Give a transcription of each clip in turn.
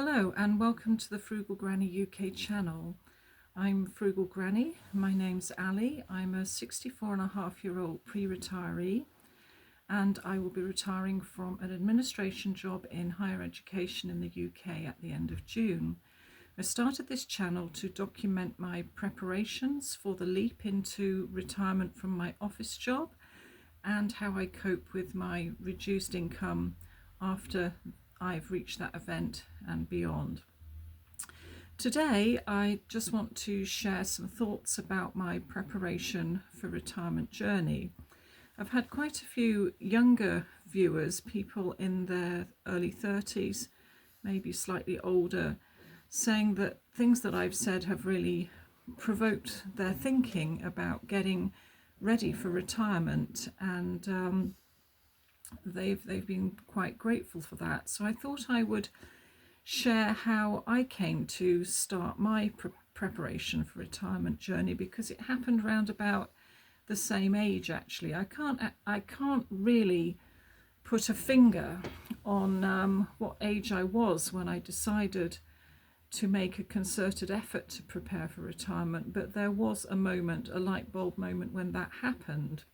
Hello and welcome to the Frugal Granny UK channel. I'm Frugal Granny, my name's Ali. I'm a 64-and-a-half-year-old pre-retiree and I will be retiring from an administration job in higher education in the UK at the end of June. I started this channel to document my preparations for the leap into retirement from my office job and how I cope with my reduced income after I've reached that event and beyond. Today, I just want to share some thoughts about my preparation for retirement journey. I've had quite a few younger viewers, people in their early 30s, maybe slightly older, saying that things that I've said have really provoked their thinking about getting ready for retirement, and they've been quite grateful for that. So I thought I would share how I came to start my preparation for retirement journey, because it happened round about the same age. Actually, I can't really put a finger on what age I was when I decided to make a concerted effort to prepare for retirement, but there was a moment, a light bulb moment, when that happened.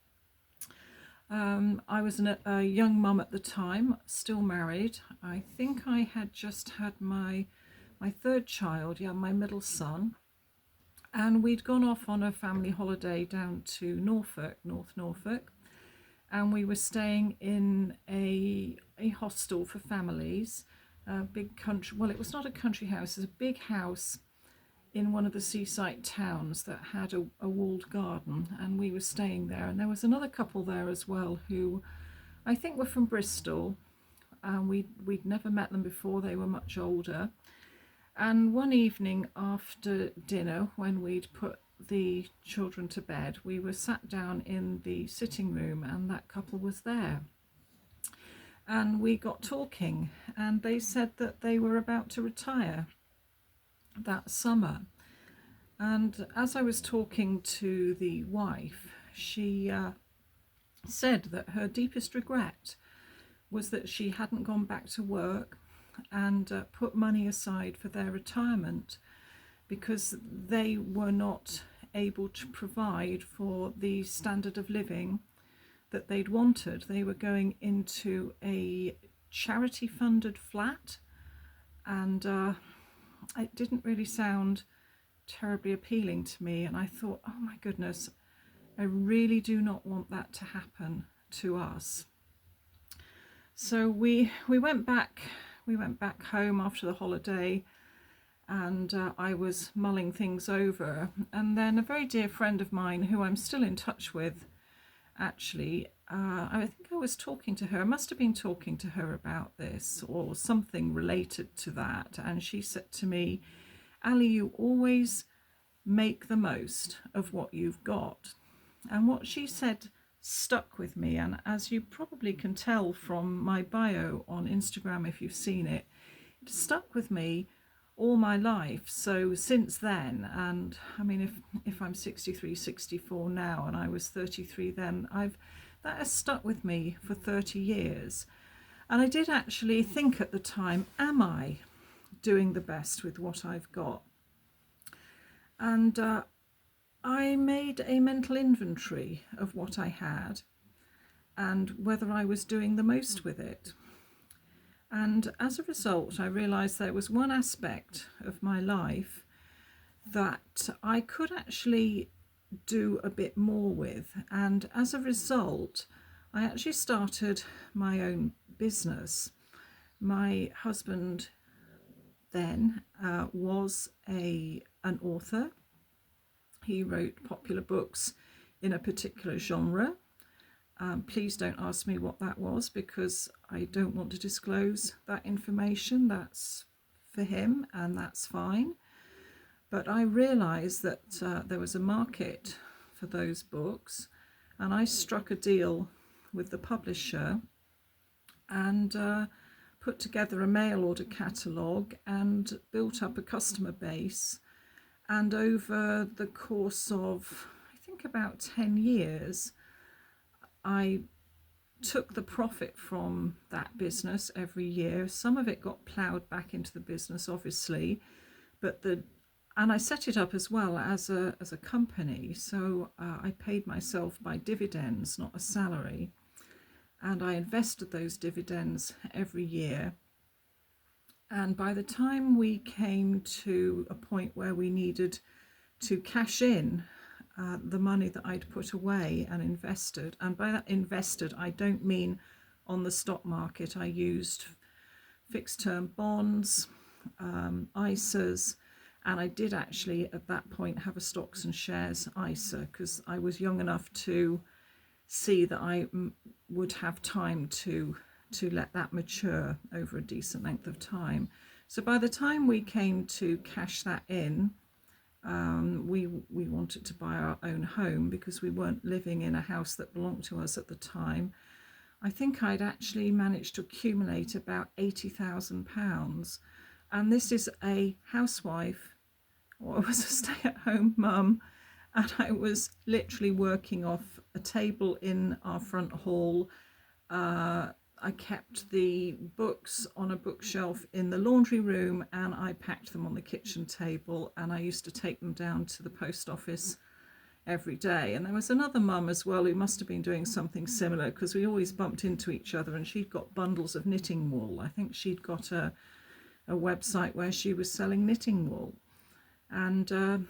I was a young mum at the time, still married. I think I had just had my third child, my middle son, and we'd gone off on a family holiday down to Norfolk, North Norfolk, and we were staying in a hostel for families, a big country. Well, it was not a country house; it was a big house in one of the seaside towns that had a walled garden, and we were staying there. And there was another couple there as well who I think were from Bristol, and we'd never met them before. They were much older. And one evening after dinner, when we'd put the children to bed, we were sat down in the sitting room and that couple was there. And we got talking, and they said that they were about to retire that summer. And as I was talking to the wife, she said that her deepest regret was that she hadn't gone back to work and put money aside for their retirement, because they were not able to provide for the standard of living that they'd wanted. They were going into a charity funded flat, and it didn't really sound terribly appealing to me. And I thought, oh my goodness, I really do not want that to happen to us. So we went back home after the holiday, and I was mulling things over, and then a very dear friend of mine who I'm still in touch with, actually, I think I was talking to her, I must have been talking to her about this or something related to that, and she said to me, Ali, you always make the most of what you've got. And what she said stuck with me, and as you probably can tell from my bio on Instagram, if you've seen it, it stuck with me all my life. So since then, and I mean, if I'm 63, 64 now, and I was 33 then, that has stuck with me for 30 years. And I did actually think at the time, am I doing the best with what I've got? And I made a mental inventory of what I had and whether I was doing the most with it. And as a result, I realised there was one aspect of my life that I could actually do a bit more with. And as a result, I actually started my own business. My husband then was an author. He wrote popular books in a particular genre. Please don't ask me what that was, because I don't want to disclose that information. That's for him, and that's fine. But I realised that there was a market for those books, and I struck a deal with the publisher and put together a mail order catalogue and built up a customer base. And over the course of, I think, about 10 years, I took the profit from that business every year. Some of it got ploughed back into the business, obviously, and I set it up as well as a company. So I paid myself by dividends, not a salary, and I invested those dividends every year. And by the time we came to a point where we needed to cash in the money that I'd put away and invested, and by that invested, I don't mean on the stock market. I used fixed term bonds, ISAs, and I did actually at that point have a stocks and shares ISA because I was young enough to see that I would have time to let that mature over a decent length of time. So by the time we came to cash that in, we wanted to buy our own home because we weren't living in a house that belonged to us at the time. I think I'd actually managed to accumulate about £80,000. And this is a housewife, or I was a stay-at-home mum, and I was literally working off a table in our front hall. I kept the books on a bookshelf in the laundry room, and I packed them on the kitchen table, and I used to take them down to the post office every day. And there was another mum as well who must have been doing something similar because we always bumped into each other, and she'd got bundles of knitting wool. I think she'd got a website where she was selling knitting wool. And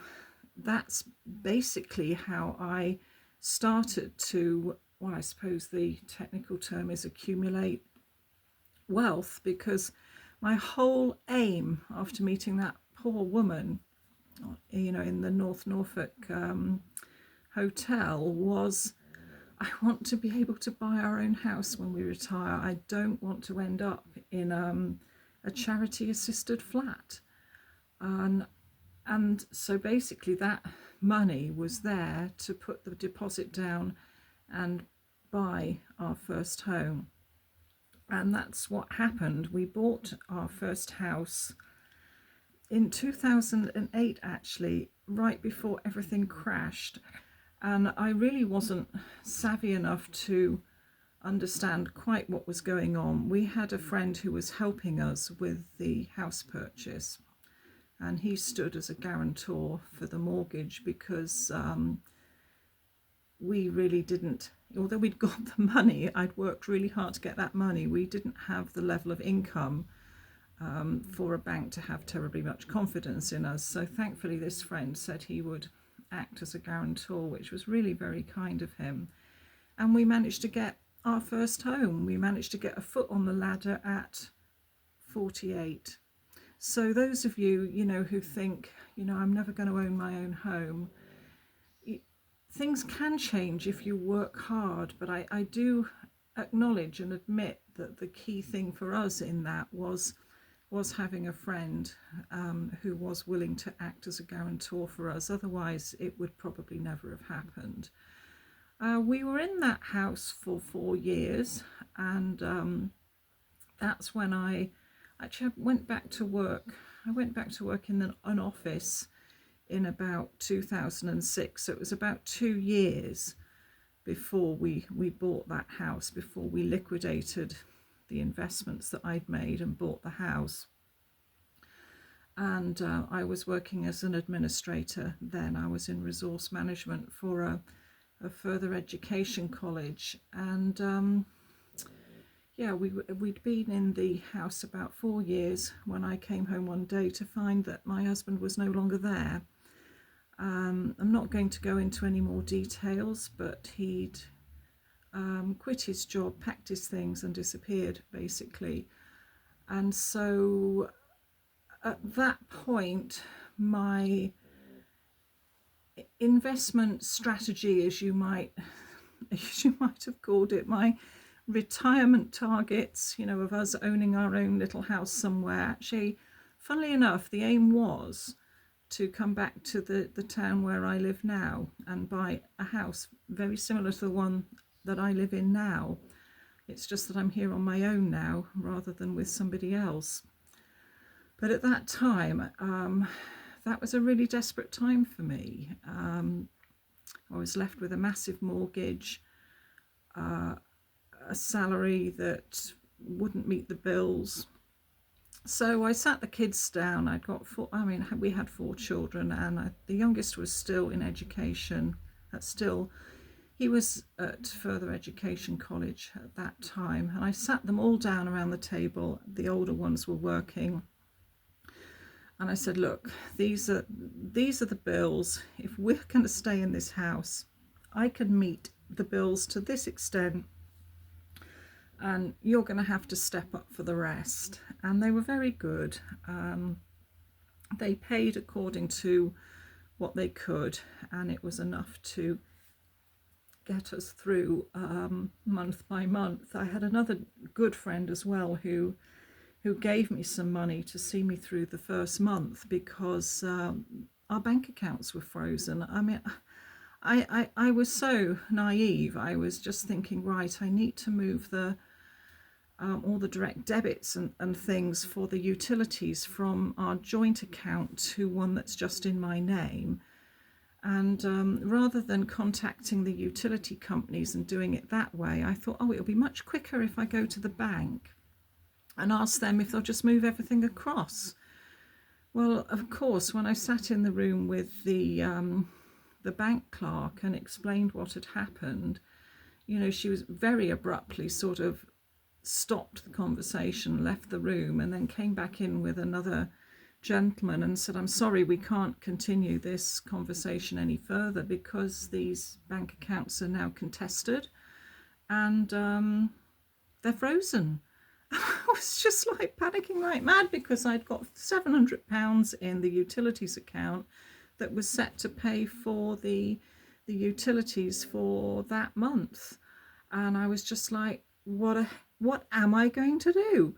that's basically how I started to, well, I suppose the technical term is accumulate wealth, because my whole aim after meeting that poor woman, in the North Norfolk hotel was, I want to be able to buy our own house when we retire. I don't want to end up in a charity assisted flat. And so basically that money was there to put the deposit down and buy our first home. And that's what happened. We bought our first house in 2008, actually, right before everything crashed. And I really wasn't savvy enough to understand quite what was going on. We had a friend who was helping us with the house purchase, and he stood as a guarantor for the mortgage because we really didn't, although we'd got the money, I'd worked really hard to get that money, we didn't have the level of income for a bank to have terribly much confidence in us. So thankfully this friend said he would act as a guarantor, which was really very kind of him. And we managed to get our first home. We managed to get a foot on the ladder at 48. So those of you, who think, I'm never going to own my own home, things can change if you work hard. But I do acknowledge and admit that the key thing for us in that was having a friend who was willing to act as a guarantor for us. Otherwise, it would probably never have happened. We were in that house for 4 years, and that's when I went back to work. I went back to work in an office in about 2006. So it was about 2 years before we bought that house, before we liquidated the investments that I'd made and bought the house. And I was working as an administrator then. I was in resource management for a further education college. And we'd been in the house about 4 years when I came home one day to find that my husband was no longer there. I'm not going to go into any more details, but he'd quit his job, packed his things and disappeared, basically. And so at that point, my investment strategy, as you might have called it, my retirement targets, of us owning our own little house somewhere. Actually, funnily enough, the aim was to come back to the town where I live now and buy a house very similar to the one that I live in now. It's just that I'm here on my own now rather than with somebody else. But at that time, that was a really desperate time for me. I was left with a massive mortgage, a salary that wouldn't meet the bills. So I sat the kids down. I'd got four, I mean, we had four children, and the youngest was still in education. He was at further education college at that time. And I sat them all down around the table. The older ones were working. And I said, look, these are the bills. If we're going to stay in this house, I can meet the bills to this extent, and you're going to have to step up for the rest. And they were very good. They paid according to what they could, and it was enough to get us through month by month. I had another good friend as well who gave me some money to see me through the first month, because our bank accounts were frozen. I mean, I was so naive. I was just thinking, right, I need to move all the direct debits and things for the utilities from our joint account to one that's just in my name. And rather than contacting the utility companies and doing it that way, I thought, oh, it'll be much quicker if I go to the bank and ask them if they'll just move everything across. Well, of course, when I sat in the room with the bank clerk and explained what had happened, she was very abruptly sort of stopped the conversation, left the room, and then came back in with another gentleman and said, I'm sorry, we can't continue this conversation any further because these bank accounts are now contested and they're frozen. I was just like panicking like mad, because I'd got £700 in the utilities account that was set to pay for the utilities for that month. And I was just like, what am I going to do?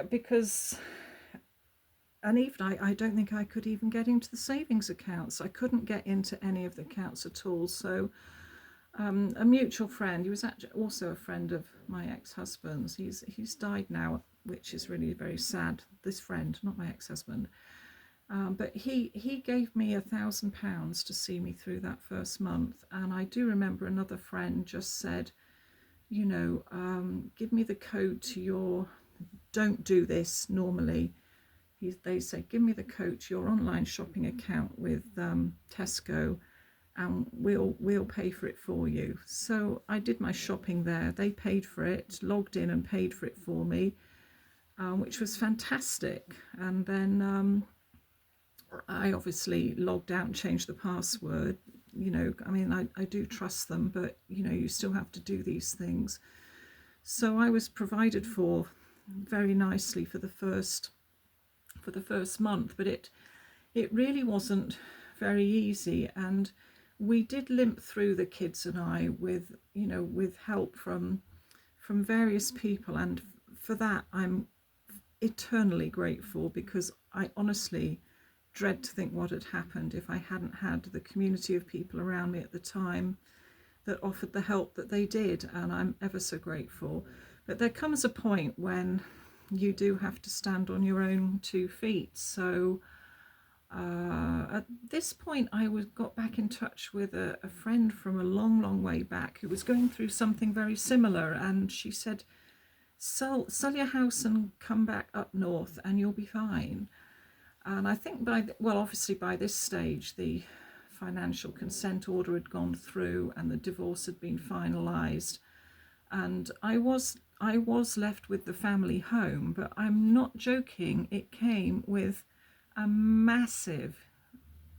Because, and even I don't think I could even get into the savings accounts. I couldn't get into any of the accounts at all. So a mutual friend, he was actually also a friend of my ex-husband's. He's died now, which is really very sad. This friend, not my ex-husband, but he gave me £1,000 to see me through that first month. And I do remember another friend just said, give me the code to your, don't do this normally. They said, give me the code to your online shopping account with Tesco, and we'll pay for it for you. So I did my shopping there. They paid for it, logged in and paid for it for me, which was fantastic. And then I obviously logged out and changed the password. I do trust them, but you still have to do these things. So I was provided for very nicely for the first month, but it really wasn't very easy. And we did limp through, the kids and I, with help from various people, and for that I'm eternally grateful, because I honestly dread to think what had happened if I hadn't had the community of people around me at the time that offered the help that they did, and I'm ever so grateful. But there comes a point when you do have to stand on your own 2 feet. So at this point I got back in touch with a friend from a long way back who was going through something very similar, and she said, sell your house and come back up north and you'll be fine. And I think obviously by this stage the financial consent order had gone through and the divorce had been finalised, and I was left with the family home. But I'm not joking, it came with a massive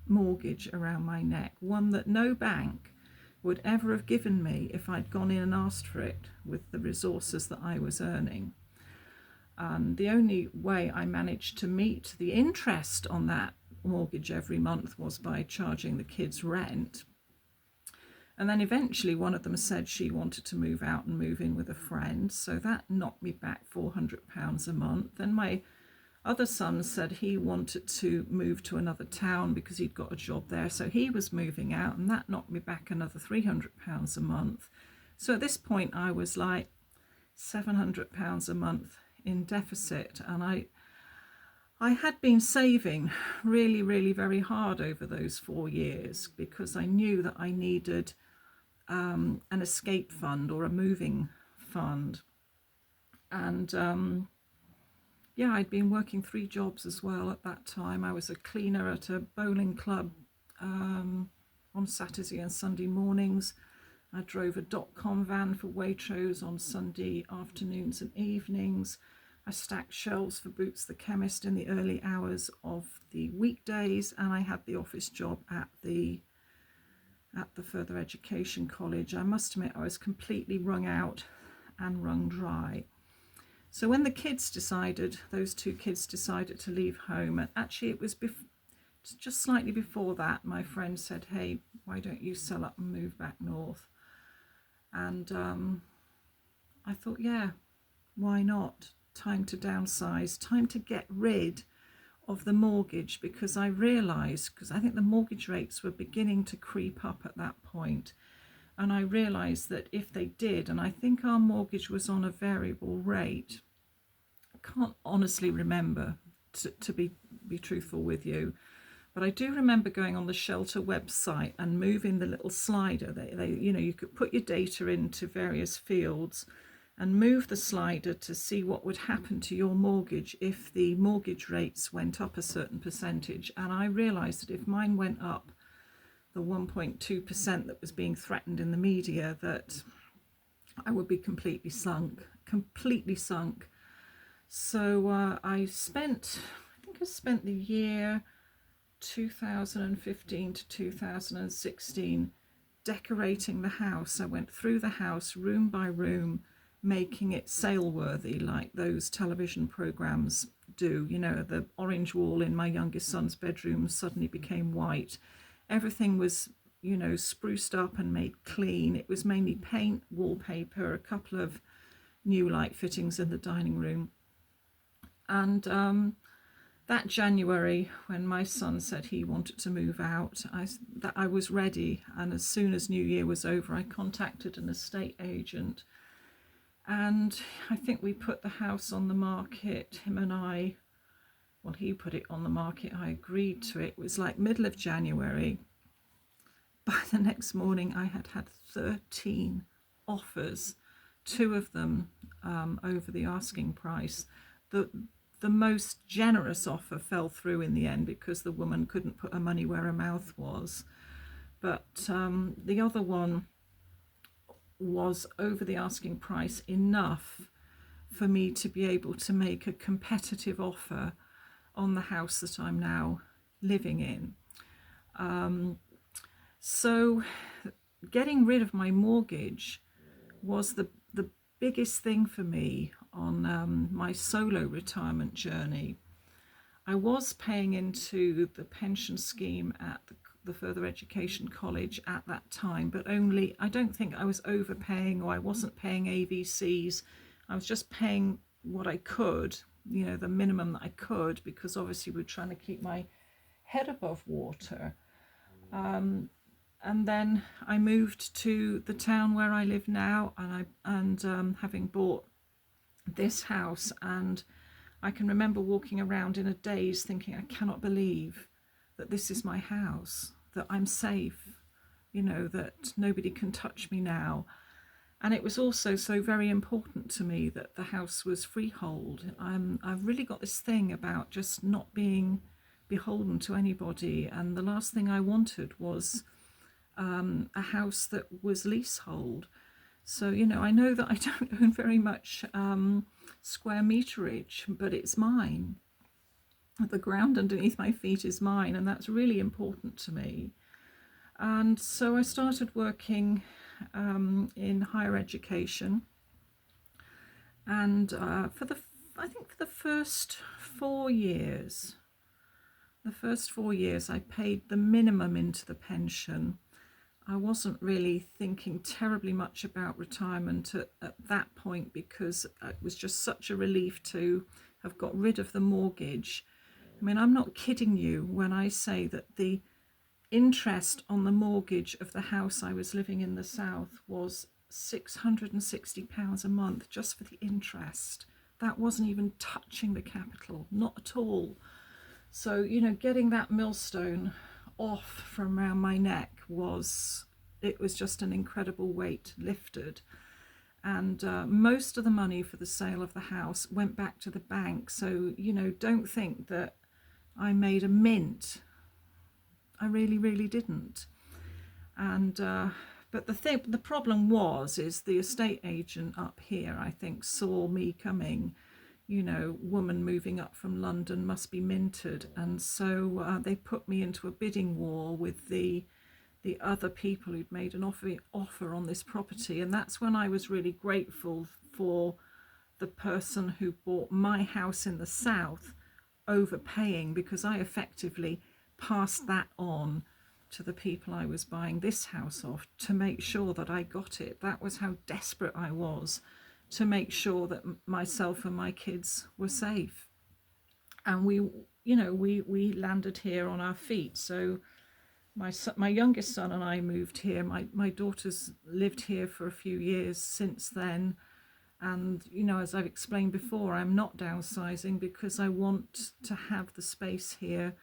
mortgage around my neck, one that no bank would ever have given me if I'd gone in and asked for it with the resources that I was earning. The only way I managed to meet the interest on that mortgage every month was by charging the kids rent. And then eventually one of them said she wanted to move out and move in with a friend, so that knocked me back £400 a month. Then my other son said he wanted to move to another town because he'd got a job there, so he was moving out, and that knocked me back another £300 a month. So at this point I was like £700 a month in deficit, and I had been saving really very hard over those 4 years, because I knew that I needed an escape fund or a moving fund. And I'd been working 3 jobs as well at that time. I was a cleaner at a bowling club on Saturday and Sunday mornings. I drove a dot-com van for Waitrose on Sunday afternoons and evenings. I stacked shelves for Boots the Chemist in the early hours of the weekdays, and I had the office job at the further education college. I must admit, I was completely wrung out and wrung dry. So when those 2 kids decided to leave home, and actually it was just slightly before that, my friend said, hey, why don't you sell up and move back north? And I thought, yeah, why not? Time to downsize, time to get rid of the mortgage, because I realised, because I think the mortgage rates were beginning to creep up at that point, and I realised that if they did, and I think our mortgage was on a variable rate, I can't honestly remember, to be truthful with you, but I do remember going on the shelter website and moving the little slider. They you could put your data into various fields and move the slider to see what would happen to your mortgage if the mortgage rates went up a certain percentage. And I realised that if mine went up the 1.2% that was being threatened in the media, that I would be completely sunk. So I spent the year 2015 to 2016 decorating the house. I went through the house room by room, making it sale worthy, like those television programs do. The orange wall in my youngest son's bedroom suddenly became white. Everything was spruced up and made clean. It was mainly paint, wallpaper, a couple of new light fittings in the dining room. And that January, when my son said he wanted to move out, I was ready. And as soon as New Year was over, I contacted an estate agent. And I think we put the house on the market, him and I. Well, he put it on the market. I agreed to it. It was like middle of January. By the next morning, I had 13 offers, 2 of them over the asking price. The most generous offer fell through in the end because the woman couldn't put her money where her mouth was. But the other one was over the asking price enough for me to be able to make a competitive offer on the house that I'm now living in. So getting rid of my mortgage was the biggest thing for me on my solo retirement journey. I was paying into the pension scheme at the further education college at that time, but I don't think I was overpaying, or I wasn't paying AVCs. I was just paying what I could, the minimum that I could, because obviously we're trying to keep my head above water. And then I moved to the town where I live now, and having bought this house, and I can remember walking around in a daze thinking, I cannot believe that this is my house, that I'm safe, that nobody can touch me now. And it was also so very important to me that the house was freehold. I've really got this thing about just not being beholden to anybody, and the last thing I wanted was a house that was leasehold. So, I know that I don't own very much square meterage, but it's mine. The ground underneath my feet is mine, and that's really important to me. And so I started working in higher education, and for the first 4 years, I paid the minimum into the pension. I wasn't really thinking terribly much about retirement at that point, because it was just such a relief to have got rid of the mortgage. I mean, I'm not kidding you when I say that the interest on the mortgage of the house I was living in the south was £660 a month just for the interest. That wasn't even touching the capital, not at all. So, getting that millstone off from around my neck was just an incredible weight lifted. And most of the money for the sale of the house went back to the bank. So, don't think that I made a mint. I really, really didn't. And but the problem is the estate agent up here, I think, saw me coming. Woman moving up from London must be minted, and so they put me into a bidding war with the other people who'd made an offer on this property. And that's when I was really grateful for the person who bought my house in the south overpaying, because I effectively passed that on to the people I was buying this house off to make sure that I got it. That was how desperate I was to make sure that myself and my kids were safe. And we landed here on our feet. So my youngest son and I moved here. My daughter's lived here for a few years since then. And, as I've explained before, I'm not downsizing because I want to have the space here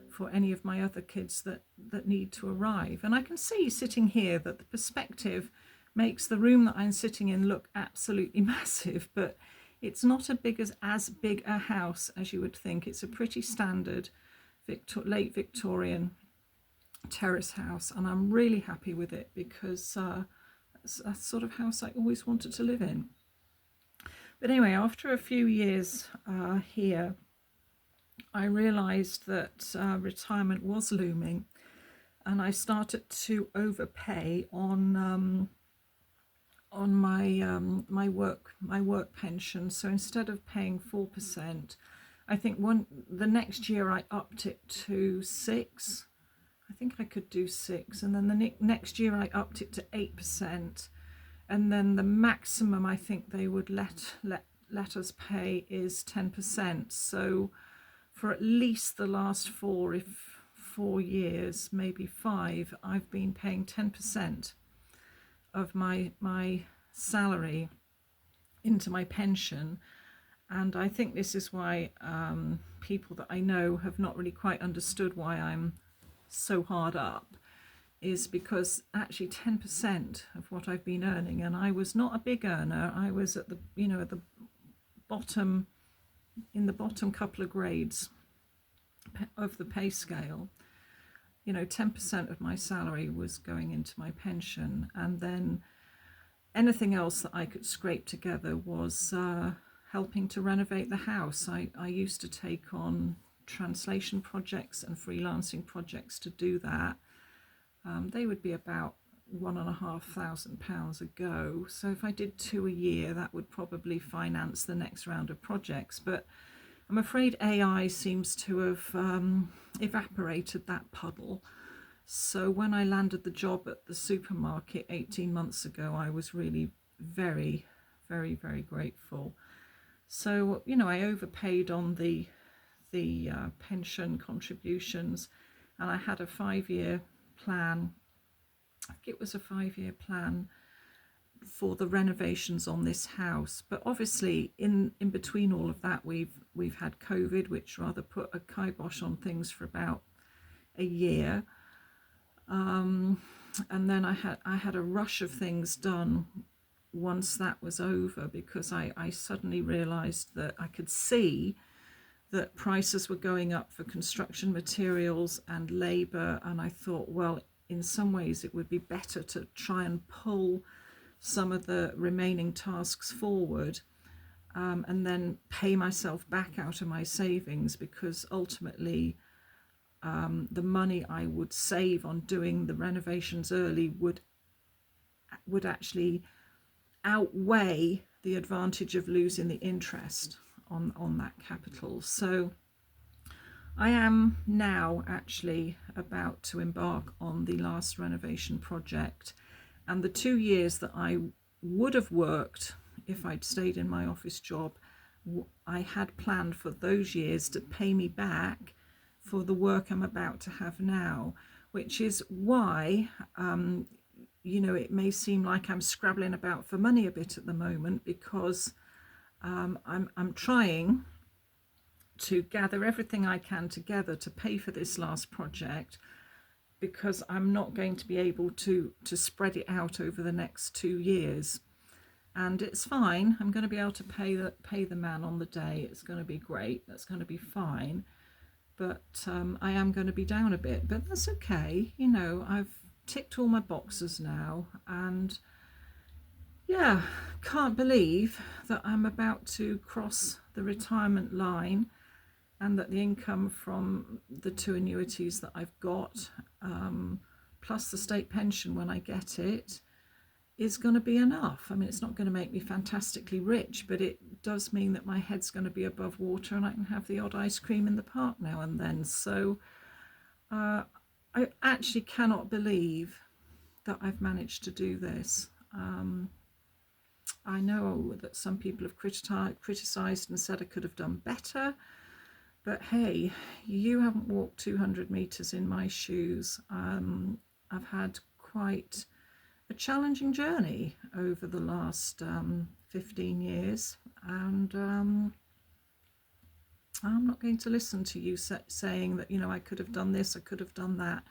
for any of my other kids that need to arrive. And I can see sitting here that the perspective makes the room that I'm sitting in look absolutely massive, but it's not as big a house as you would think. It's a pretty standard late Victorian terrace house, and I'm really happy with it because it's a sort of house I always wanted to live in. But anyway, after a few years here, I realised that retirement was looming, and I started to overpay on my work pension. So instead of paying 4%, I think the next year I upped it to 6%. I think I could do 6%, and then the next year I upped it to 8%, and then the maximum I think they would let us pay is 10%. So for at least the last 4 years, maybe 5, I've been paying 10% of my salary into my pension. And I think this is why people that I know have not really quite understood why I'm so hard up, is because actually 10% of what I've been earning, and I was not a big earner. I was at the bottom couple of grades of the pay scale. 10% of my salary was going into my pension, and then anything else that I could scrape together was helping to renovate the house. I used to take on translation projects and freelancing projects to do that. They would be about £1,500 a go. So if I did 2 a year, that would probably finance the next round of projects. But I'm afraid AI seems to have evaporated that puddle. So when I landed the job at the supermarket 18 months ago, I was really very, very, very grateful. So, I overpaid on the pension contributions, and I had a 5-year plan. I think it was a 5-year plan for the renovations on this house. But obviously in between all of that, we've had COVID, which rather put a kibosh on things for about a year. And then I had a rush of things done once that was over, because I suddenly realized that I could see that prices were going up for construction materials and labor, and I thought, well, in some ways it would be better to try and pull some of the remaining tasks forward, and then pay myself back out of my savings, because ultimately the money I would save on doing the renovations early would actually outweigh the advantage of losing the interest on that capital. So I am now actually about to embark on the last renovation project, and the 2 years that I would have worked if I'd stayed in my office job, I had planned for those years to pay me back for the work I'm about to have now, which is why it may seem like I'm scrabbling about for money a bit at the moment, because I'm trying to gather everything I can together to pay for this last project, because I'm not going to be able to spread it out over the next 2 years. and it's fine. I'm going to be able to pay the man on the day. It's going to be great. That's going to be fine. But I am going to be down a bit, but that's okay. You know, I've ticked all my boxes now, and yeah, can't believe that I'm about to cross the retirement line, and that the income from the 2 annuities that I've got, plus the state pension when I get it, is going to be enough. I mean, it's not going to make me fantastically rich, but it does mean that my head's going to be above water and I can have the odd ice cream in the park now and then. So I actually cannot believe that I've managed to do this. I know that some people have criticised and said I could have done better, but hey, you haven't walked 200 metres in my shoes. I've had quite a challenging journey over the last 15 years, and I'm not going to listen to you saying that, you know, I could have done this, I could have done that.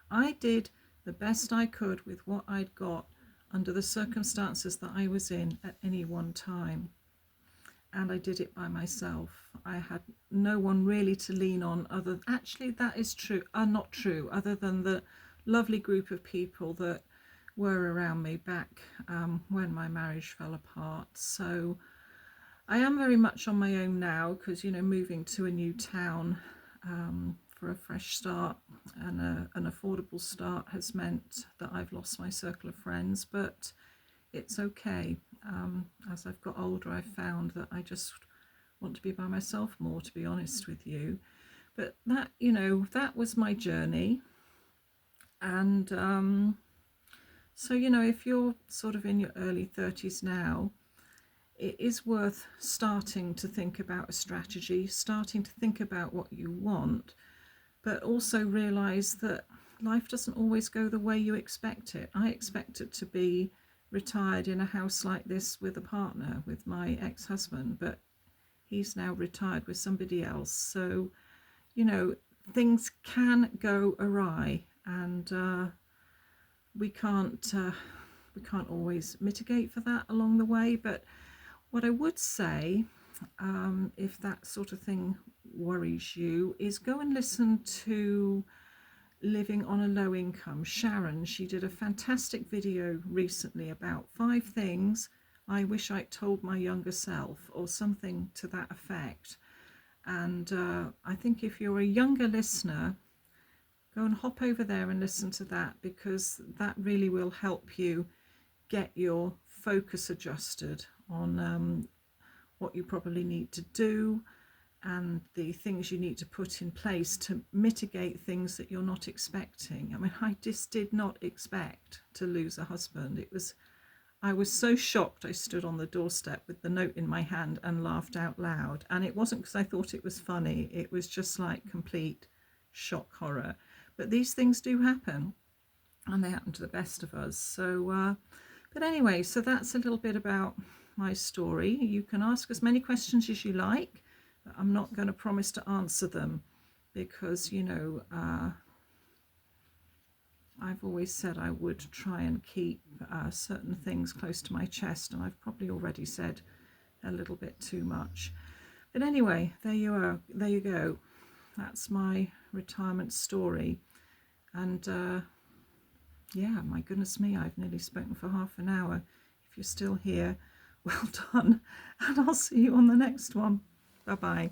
I did the best I could with what I'd got under the circumstances that I was in at any one time, and I did it by myself. I had no one really to lean on actually that is true, not true, other than the lovely group of people that were around me back when my marriage fell apart. So I am very much on my own now, because, you know, moving to a new town for a fresh start and an affordable start has meant that I've lost my circle of friends, but it's okay. As I've got older, I've found that I just want to be by myself more, to be honest with you. But that, you know, that was my journey. And so, you know, if you're sort of in your early 30s now, it is worth starting to think about a strategy, starting to think about what you want, but also realise that life doesn't always go the way you expect it. I expected to be retired in a house like this with a partner, with my ex-husband, but he's now retired with somebody else. So, you know, things can go awry, and we can't always mitigate for that along the way. But what I would say, if that sort of thing worries you, is go and listen to Living on a Low Income. Sharon, she did a fantastic video recently about 5 things I wish I'd told my younger self, or something to that effect. And I think if you're a younger listener, go and hop over there and listen to that, because that really will help you get your focus adjusted on what you probably need to do, and the things you need to put in place to mitigate things that you're not expecting. I mean, I just did not expect to lose a husband. I was so shocked. I stood on the doorstep with the note in my hand and laughed out loud. And it wasn't because I thought it was funny. It was just like complete shock horror. But these things do happen, and they happen to the best of us. So, but anyway, so that's a little bit about my story. You can ask as many questions as you like, but I'm not going to promise to answer them, because, you know, I've always said I would try and keep certain things close to my chest, and I've probably already said a little bit too much. But anyway, there you are. There you go. That's my retirement story. And yeah, my goodness me, I've nearly spoken for half an hour. If you're still here, well done. And I'll see you on the next one. Bye-bye.